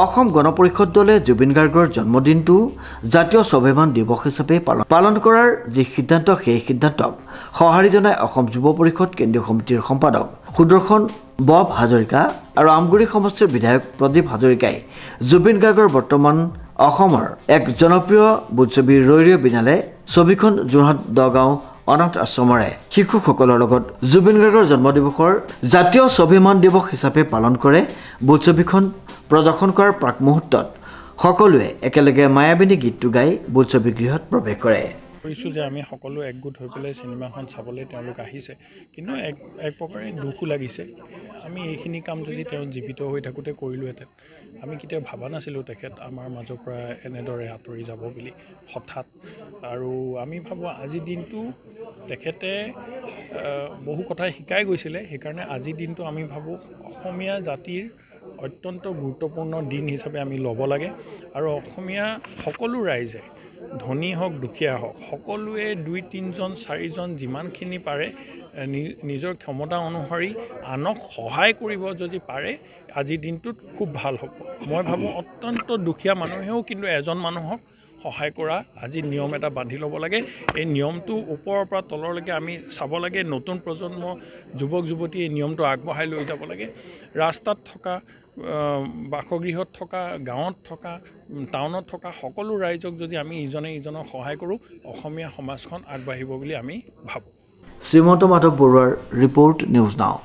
অসম গণ পৰিষদ দলে জুবিন গাৰ্গৰ জন্মদিনটো জাতীয় স্বাভিমান দিৱস হিচাপে পালন কৰাৰ যি সিদ্ধান্ত সেই সিদ্ধান্তক সঁহাৰি জনাই অসম যুৱ পৰিষদ কেন্দ্ৰীয় সমিতিৰ সম্পাদক সুদৰ্শন বব হাজৰিকা আৰু আমগুৰি সমষ্টিৰ বিধায়ক প্ৰদীপ হাজৰিকাই জুবিন গাৰ্গৰ বৰ্তমান অসমৰ এক জনপ্ৰিয় বোলছবি ৰৈ ৰৈ বিনালে ছবিখন যোৰহাট দগাঁও অনাথ আশ্ৰমৰে শিশুসকলৰ লগত জুবিন গাৰ্গৰ জন্মদিৱসৰ জাতীয় স্বাভিমান দিৱস হিচাপে পালন কৰে। বোলছবিখন প্ৰদৰ্শন কৰাৰ প্ৰাক মুহূৰ্তত সকলোৱে একেলগে মায়াবিনী গীতটো গাই বোলছবি গৃহত প্ৰৱেশ কৰে। কৈছোঁ যে আমি সকলো একগোট হৈ পেলাই চিনেমাখন চাবলৈ তেওঁলোক আহিছে, কিন্তু এক প্ৰকাৰে দুখো লাগিছে। আমি এইখিনি কাম যদি তেওঁ জীৱিত হৈ থাকোঁতে কৰিলোহেঁতেন, আমি কেতিয়াও ভবা নাছিলোঁ তেখেত আমাৰ মাজৰ পৰা এনেদৰে আঁতৰি যাব বুলি হঠাৎ। আৰু আমি ভাবোঁ আজিৰ দিনটো তেখেতে বহু কথাই শিকাই গৈছিলে, সেইকাৰণে আজিৰ দিনটো আমি ভাবোঁ অসমীয়া জাতিৰ অত্যন্ত গুৰুত্বপূৰ্ণ দিন হিচাপে আমি ল'ব লাগে। আৰু অসমীয়া সকলো ৰাইজে ধনী হওক দুখীয়া হওক সকলোৱে 2-3জন 4জন যিমানখিনি পাৰে নিজৰ ক্ষমতা অনুসৰি আনক সহায় কৰিব যদি পাৰে আজিৰ দিনটোত খুব ভাল হ'ব। মই ভাবোঁ অত্যন্ত দুখীয়া মানুহেও কিন্তু এজন মানুহক সহায় কৰা আজি নিয়ম এটা বান্ধি ল'ব লাগে। এই নিয়মটো ওপৰৰ পৰা তললৈকে আমি চাব লাগে। নতুন প্ৰজন্ম যুৱক যুৱতী এই নিয়মটো আগবঢ়াই লৈ যাব লাগে। ৰাস্তাত থকা বাসগৃহত থকা গাঁৱত থকা টাউনত থকা সকলো ৰাইজক যদি আমি ইজনে ইজনক সহায় কৰোঁ অসমীয়া সমাজখন আগবাঢ়িব বুলি আমি ভাবোঁ। শ্ৰীমন্ত মাধৱ বৰুৱাৰ ৰিপৰ্ট নিউজ নাও।